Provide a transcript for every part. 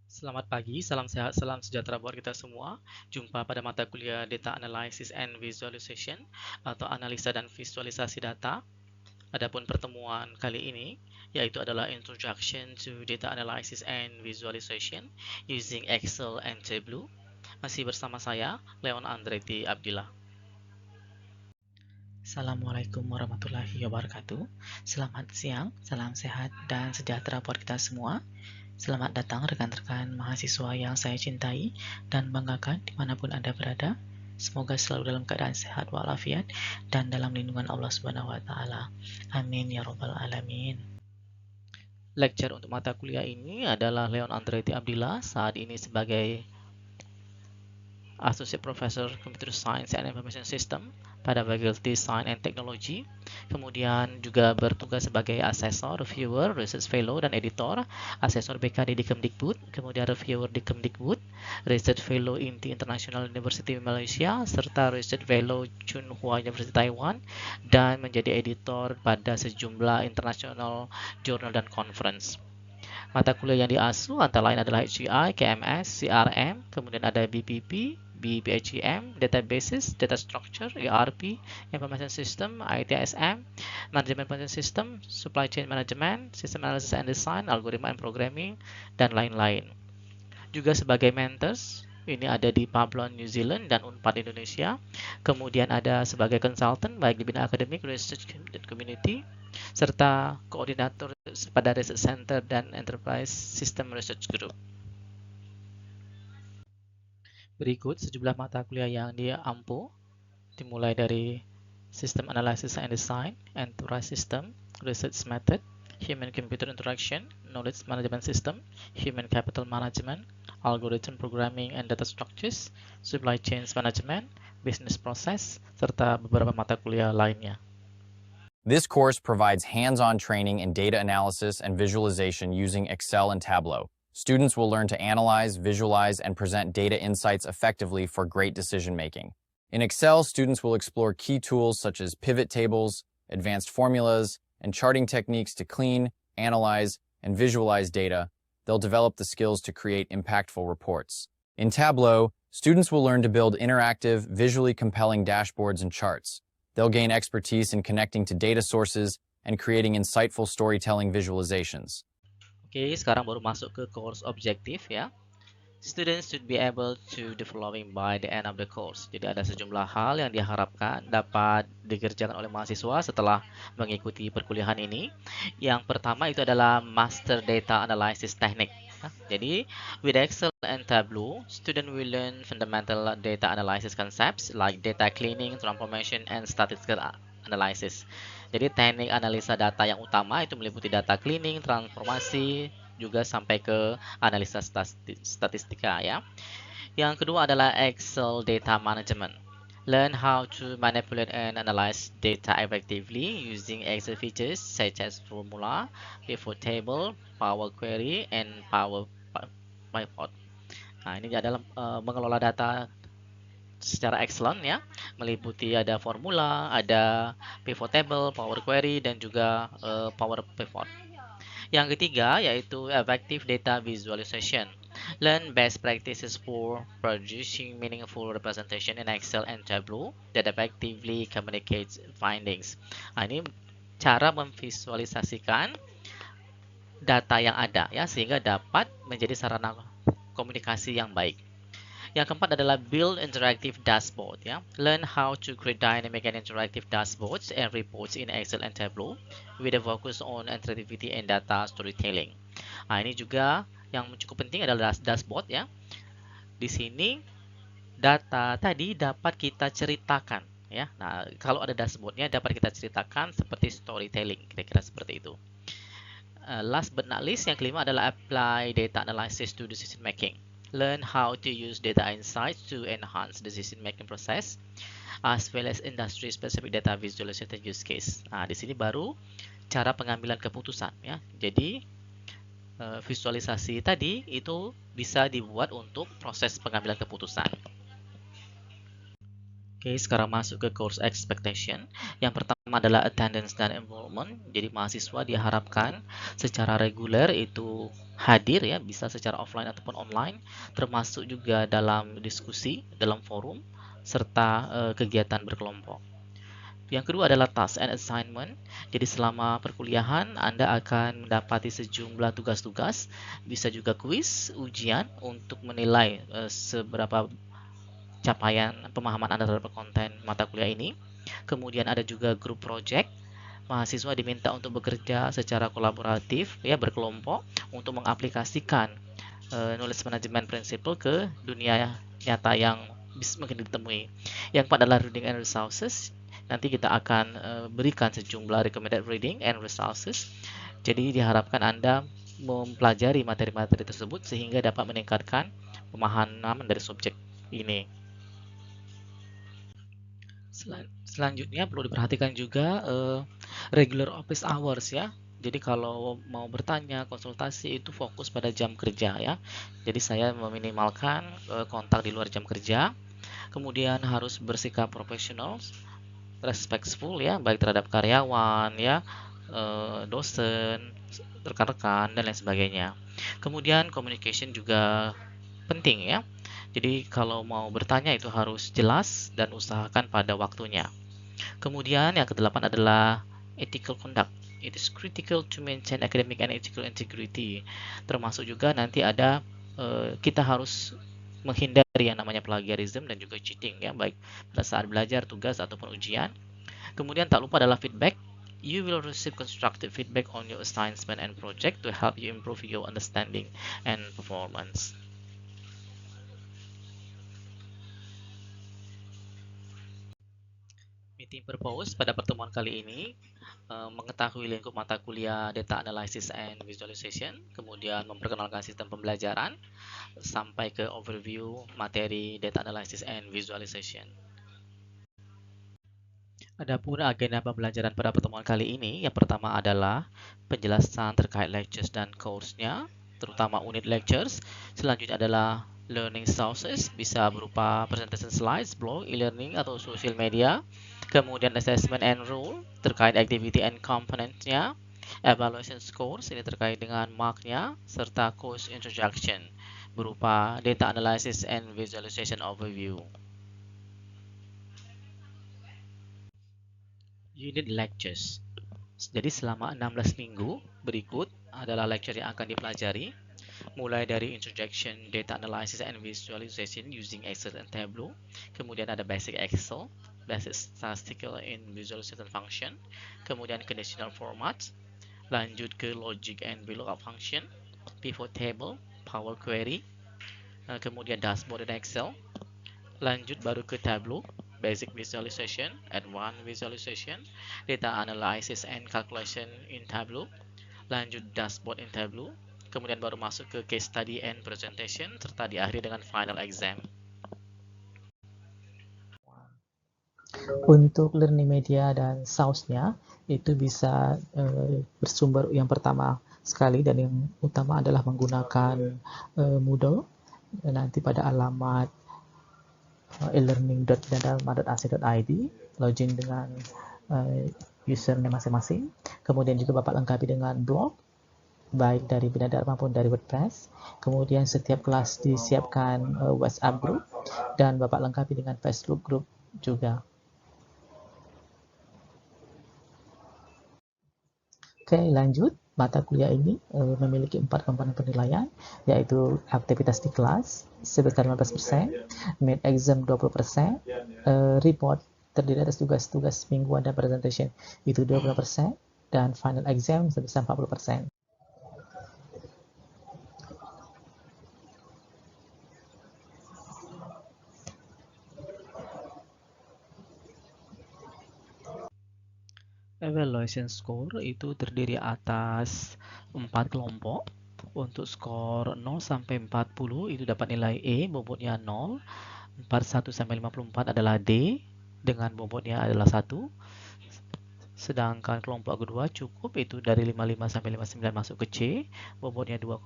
Selamat pagi, salam sehat, salam sejahtera buat kita semua. Jumpa pada mata kuliah Data Analysis and Visualization atau analisa dan visualisasi data. Adapun pertemuan kali ini yaitu adalah Introduction to Data Analysis and Visualization using Excel and Tableau. Masih bersama saya, Leon Andretti Abdillah. Assalamualaikum warahmatullahi wabarakatuh. Selamat siang, salam sehat dan sejahtera buat kita semua. Selamat datang rekan-rekan mahasiswa yang saya cintai dan banggakan dimanapun Anda berada. Semoga selalu dalam keadaan sehat walafiat dan dalam lindungan Allah Subhanahu wa taala. Amin ya rabbal alamin. Lecture untuk mata kuliah ini adalah Leon Andretti Abdillah, saat ini sebagai Associate Professor Computer Science and Information System pada Faculty Science and Technology. Kemudian juga bertugas sebagai asesor, reviewer, research fellow, dan editor. Asesor BKD di Kemdikbud, kemudian reviewer di Kemdikbud, research fellow INTI International University Malaysia, serta research fellow Tsinghua University Taiwan, dan menjadi editor pada sejumlah international journal dan conference. Mata kuliah yang diasuh antara lain adalah HCI, KMS, CRM, kemudian ada BPP, BPHEM, Databases, Data Structure, ERP, Information System, ITSM, Management Information System, Supply Chain Management, System Analysis and Design, Algorithm and Programming, dan lain-lain. Juga sebagai mentors, ini ada di Pablon New Zealand dan Unpad Indonesia. Kemudian ada sebagai consultant baik di bidang akademik, research, dan community, serta koordinator pada Research Center dan Enterprise System Research Group. Berikut sejumlah mata kuliah yang diampu, dimulai dari System Analysis and Design, Enterprise System, Research Method, Human Computer Interaction, Knowledge Management System, Human Capital Management, Algorithm Programming and Data Structures, Supply Chains Management, Business Process, serta beberapa mata kuliah lainnya. This course provides hands-on training in data analysis and visualization using Excel and Tableau. Students will learn to analyze, visualize, and present data insights effectively for great decision-making. In Excel, students will explore key tools such as pivot tables, advanced formulas, and charting techniques to clean, analyze, and visualize data. They'll develop the skills to create impactful reports. In Tableau, students will learn to build interactive, visually compelling dashboards and charts. They'll gain expertise in connecting to data sources and creating insightful storytelling visualizations. Oke, sekarang baru masuk ke course objektif ya. Students should be able to do the following by the end of the course. Jadi ada sejumlah hal yang diharapkan dapat dikerjakan oleh mahasiswa setelah mengikuti perkuliahan ini. Yang pertama itu adalah Master Data Analysis Technique. Jadi, with Excel and Tableau, student will learn fundamental data analysis concepts like data cleaning, transformation, and statistical analysis. Jadi, teknik analisa data yang utama itu meliputi data cleaning, transformasi, juga sampai ke analisa statistika ya. Yang kedua adalah Excel Data Management. Learn how to manipulate and analyze data effectively using Excel features such as formula, pivot table, Power Query, and Power Pivot. Nah, ini adalah mengelola data secara excellent ya, meliputi ada formula, ada pivot table, Power Query, dan juga Power Pivot. Yang ketiga yaitu Effective Data Visualization. Learn best practices for producing meaningful representation in Excel and Tableau that effectively communicates findings. Nah, ini cara memvisualisasikan data yang ada ya, sehingga dapat menjadi sarana komunikasi yang baik. Yang keempat adalah build interactive dashboard ya. Learn how to create dynamic and interactive dashboards and reports in Excel and Tableau with a focus on interactivity and data storytelling. Nah, ini juga yang cukup penting adalah dashboard ya. Di sini data tadi dapat kita ceritakan ya. Nah, kalau ada dashboardnya dapat kita ceritakan seperti storytelling, kira-kira seperti itu. Last but not least, yang kelima adalah apply data analysis to decision making. Learn how to use data insights to enhance decision making process as well as industry specific data visualization use case. Nah, di sini baru cara pengambilan keputusan ya. Jadi visualisasi tadi itu bisa dibuat untuk proses pengambilan keputusan. Oke, sekarang masuk ke course expectation. Yang pertama adalah attendance dan enrollment. Jadi mahasiswa diharapkan secara reguler itu hadir ya, bisa secara offline ataupun online, termasuk juga dalam diskusi, dalam forum, serta kegiatan berkelompok. Yang kedua adalah task and assignment. Jadi selama perkuliahan Anda akan mendapati sejumlah tugas-tugas, bisa juga kuis, ujian untuk menilai seberapa capaian pemahaman Anda terhadap konten mata kuliah ini. Kemudian ada juga group project. Mahasiswa diminta untuk bekerja secara kolaboratif ya, berkelompok untuk mengaplikasikan knowledge management principle ke dunia nyata yang mungkin ditemui. Yang keempat adalah reading and resources. Nanti kita akan berikan sejumlah recommended reading and resources. Jadi diharapkan Anda mempelajari materi-materi tersebut sehingga dapat meningkatkan pemahaman dari subjek ini. Selanjutnya perlu diperhatikan juga regular office hours ya. Jadi kalau mau bertanya, konsultasi itu fokus pada jam kerja ya. Jadi saya meminimalkan kontak di luar jam kerja. Kemudian harus bersikap profesional, respectful ya, baik terhadap karyawan ya, dosen, rekan-rekan dan lain sebagainya. Kemudian communication juga penting ya. Jadi kalau mau bertanya itu harus jelas dan usahakan pada waktunya. Kemudian yang kedelapan adalah ethical conduct. It is critical to maintain academic and ethical integrity. Termasuk juga nanti ada kita harus menghindari yang namanya plagiarism dan juga cheating ya, baik pada saat belajar, tugas ataupun ujian. Kemudian tak lupa adalah feedback. You will receive constructive feedback on your assignment and project to help you improve your understanding and performance. Meeting purpose pada pertemuan kali ini mengetahui lingkup mata kuliah Data Analysis and Visualization, kemudian memperkenalkan sistem pembelajaran, sampai ke overview materi Data Analysis and Visualization. Adapun agenda pembelajaran pada pertemuan kali ini, yang pertama adalah penjelasan terkait lectures dan course-nya, terutama unit lectures. Selanjutnya adalah learning sources, bisa berupa presentation slides, blog, e-learning, atau social media. Kemudian assessment and rule, terkait activity and component-nya. Evaluation scores, ini terkait dengan mark-nya, serta course introduction, berupa data analysis and visualization overview. Unit lectures. Jadi selama 16 minggu berikut adalah lecture yang akan dipelajari, mulai dari introduction, data analysis and visualization using Excel and Tableau. Kemudian ada basic Excel, basic statistical and visualization function. Kemudian conditional format. Lanjut ke logic and VLOOKUP function, pivot table, Power Query. Kemudian dashboard dan Excel. Lanjut baru ke Tableau, basic visualization, advanced visualization, data analysis and calculation in Tableau. Lanjut dashboard in Tableau. Kemudian baru masuk ke case study and presentation, serta diakhiri dengan final exam. Untuk learning media dan source-nya itu bisa bersumber, yang pertama sekali dan yang utama adalah menggunakan Moodle. Nanti pada alamat elearning.bidadharma.ac.id, login dengan username masing-masing. Kemudian juga Bapak lengkapi dengan blog, baik dari Bidadharma maupun dari WordPress. Kemudian setiap kelas disiapkan WhatsApp group, dan Bapak lengkapi dengan Facebook group juga. Oke, lanjut. Mata kuliah ini memiliki 4 komponen penilaian, yaitu aktivitas di kelas sebesar 15%, mid exam 20%, report terdiri atas tugas-tugas mingguan dan presentation itu 20%, dan final exam sebesar 40%. Evaluation score itu terdiri atas 4 kelompok. Untuk skor 0 sampai 40 itu dapat nilai E, bobotnya 0. 41 sampai 54 adalah D dengan bobotnya adalah 1. Sedangkan kelompok kedua cukup, itu dari 55 sampai 59 masuk ke C, bobotnya 2,0.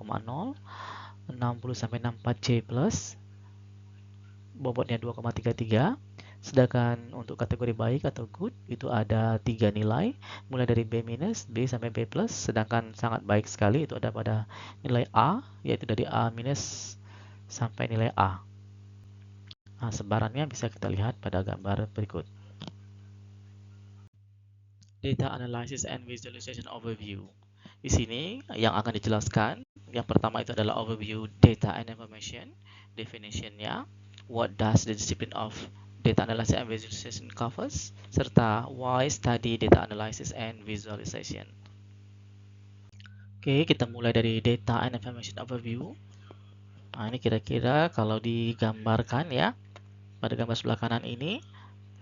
60 sampai 64 C plus, bobotnya 2,33. Sedangkan untuk kategori baik atau good itu ada 3 nilai, mulai dari B minus, B sampai B plus. Sedangkan sangat baik sekali itu ada pada nilai A, yaitu dari A minus sampai nilai A. Nah, sebarannya bisa kita lihat pada gambar berikut. Data Analysis and Visualization Overview. Di sini yang akan dijelaskan, yang pertama itu adalah overview data and information, definitionnya, what does the discipline of data analysis and visualization covers, serta why study data analysis and visualization. Oke, kita mulai dari data and information overview. Nah, ini kira-kira kalau digambarkan ya, pada gambar sebelah kanan ini,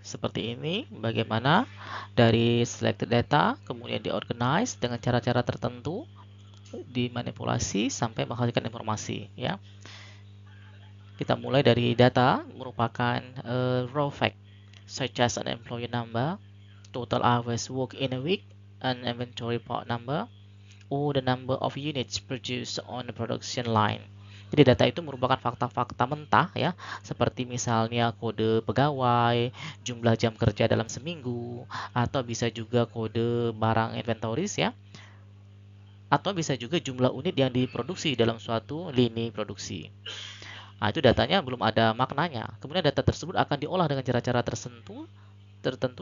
seperti ini, bagaimana dari selected data, kemudian diorganize dengan cara-cara tertentu, dimanipulasi sampai menghasilkan informasi ya. Kita mulai dari data merupakan raw fact such as an employee number, total hours work in a week, an inventory part number, or the number of units produced on the production line. Jadi data itu merupakan fakta-fakta mentah ya, seperti misalnya kode pegawai, jumlah jam kerja dalam seminggu, atau bisa juga kode barang inventories ya, atau bisa juga jumlah unit yang diproduksi dalam suatu lini produksi. Nah, itu datanya belum ada maknanya. Kemudian data tersebut akan diolah dengan cara-cara tertentu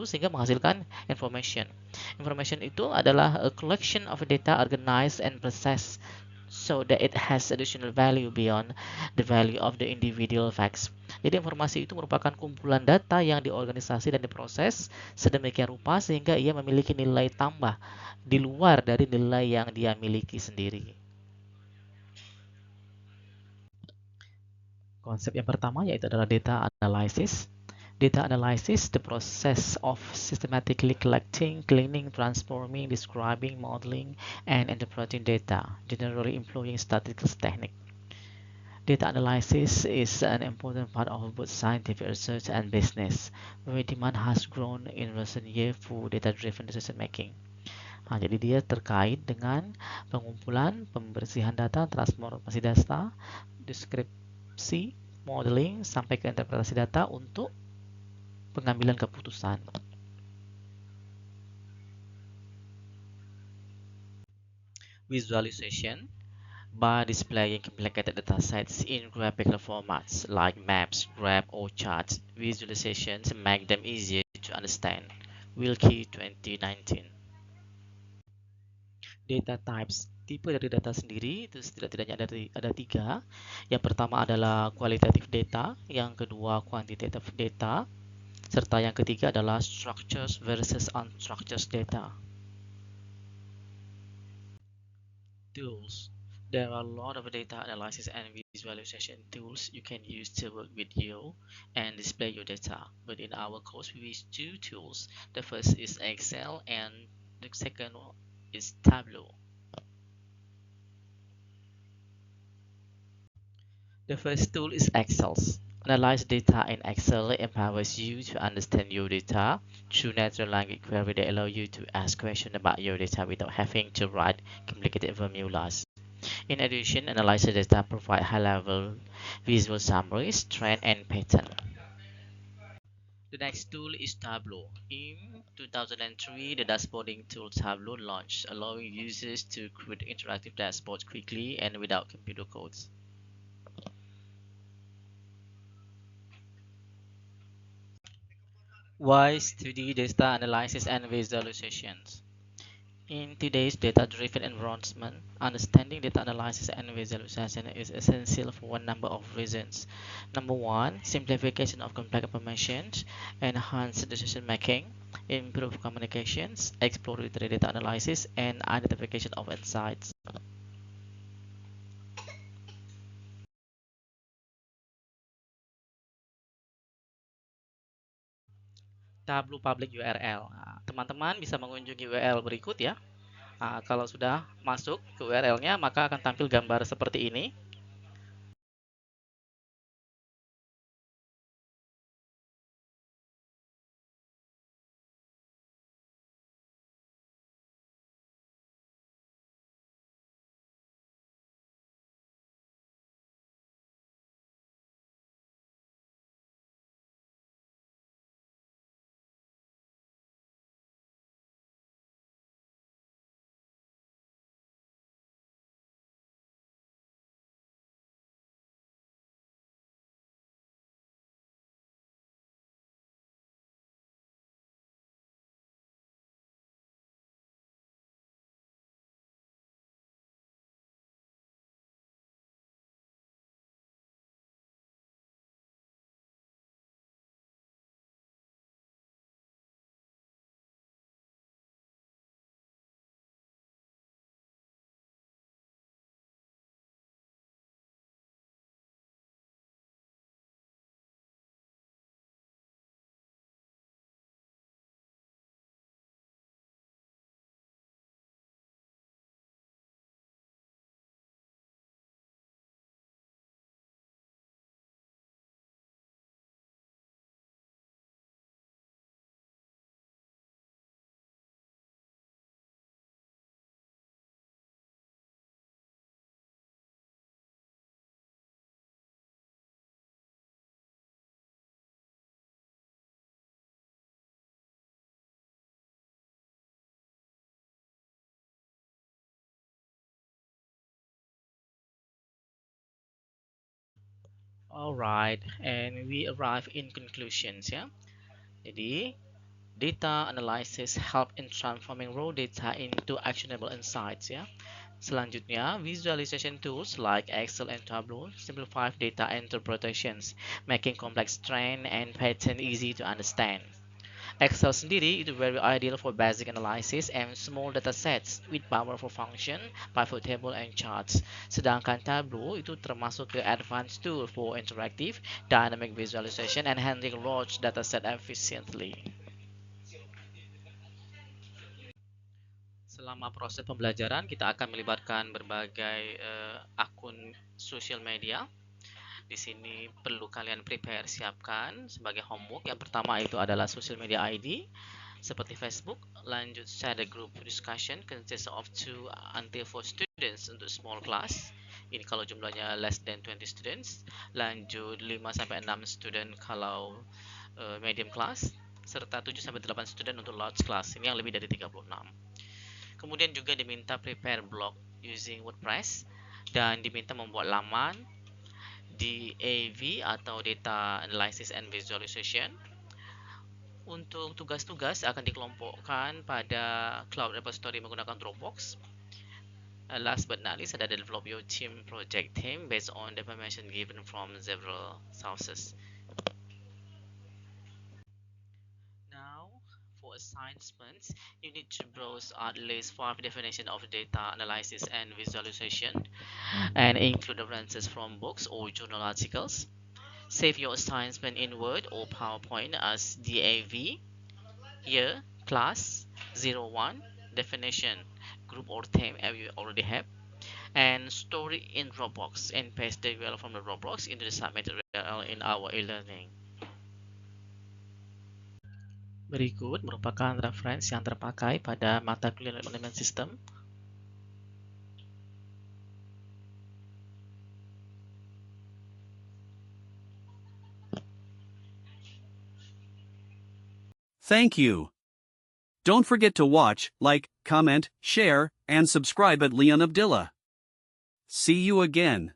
sehingga menghasilkan information. Information itu adalah a collection of data organized and processed so that it has additional value beyond the value of the individual facts. Jadi informasi itu merupakan kumpulan data yang diorganisasi dan diproses sedemikian rupa sehingga ia memiliki nilai tambah di luar dari nilai yang dia miliki sendiri. Konsep yang pertama yaitu adalah data analysis. Data analysis, the process of systematically collecting, cleaning, transforming, describing, modeling, and interpreting data, generally employing statistical technique. Data analysis is an important part of both scientific research and business, where demand has grown in recent years for data-driven decision making. Nah, jadi dia terkait dengan pengumpulan, pembersihan data, transformasi data, deskripsi, modeling, sampai ke interpretasi data untuk pengambilan keputusan. Visualization by displaying complicated data sets in graphical formats like maps, graph, or charts. Visualizations make them easier to understand. Wilkie 2019. Data types, tipe dari data sendiri itu setidak-tidaknya ada tiga. Yang pertama adalah qualitative data, yang kedua quantitative data, serta yang ketiga adalah structures versus unstructured data. Tools. There are a lot of data analysis and visualization tools you can use to work with you and display your data. But in our course, we use two tools. The first is Excel and the second one is Tableau. The first tool is Excel. Analyze data in Excel empowers you to understand your data through natural language query that allow you to ask questions about your data without having to write complicated formulas. In addition, analyze data provide high-level visual summaries, trend, and pattern. The next tool is Tableau. In 2003, the dashboarding tool Tableau launched, allowing users to create interactive dashboards quickly and without computer codes. Why study data analysis and visualizations? In today's data-driven environment, understanding data analysis and visualization is essential for one number of reasons. Number one, simplification of complex information, enhance decision making, improve communications, exploratory data analysis, and identification of insights. Tableau Public URL. Nah, teman-teman bisa mengunjungi URL berikut ya. Nah, kalau sudah masuk ke URL-nya, maka akan tampil gambar seperti ini. Alright, and we arrive in conclusions ya. Jadi, data analysis help in transforming raw data into actionable insights ya. Selanjutnya, visualization tools like Excel and Tableau simplify data interpretations, making complex trend and pattern easy to understand. Excel sendiri itu very ideal for basic analysis and small data sets with powerful function, pivot table, and charts. Sedangkan Tableau itu termasuk ke advanced tool for interactive, dynamic visualization and handling large data set efficiently. Selama proses pembelajaran, kita akan melibatkan berbagai akun social media. Di sini perlu kalian prepare, siapkan sebagai homework. Yang pertama itu adalah social media ID seperti Facebook. Lanjut share the group discussion consists of 2 until 4 students untuk small class. Ini kalau jumlahnya less than 20 students. Lanjut 5 sampai 6 student kalau medium class, serta 7 sampai 8 student untuk large class. Ini yang lebih dari 36. Kemudian juga diminta prepare blog using WordPress dan diminta membuat laman DAV atau Data Analysis and Visualization. Untuk tugas-tugas akan dikelompokkan pada Cloud Repository menggunakan Dropbox. Last but not least, ada develop your team project team based on the information given from several sources. For assignments, you need to browse at least 5 definitions of data analysis and visualization and include references from books or journal articles. Save your assignment in Word or PowerPoint as DAV, year, class, 01, definition, group or theme as you already have, and store it in Dropbox and paste the URL from the Dropbox into the submitted URL in our e-learning. Berikut merupakan referensi yang terpakai pada mata kuliah manajemen sistem. Thank you. Don't forget to watch, like, comment, share, and subscribe at Leon Abdillah. See you again.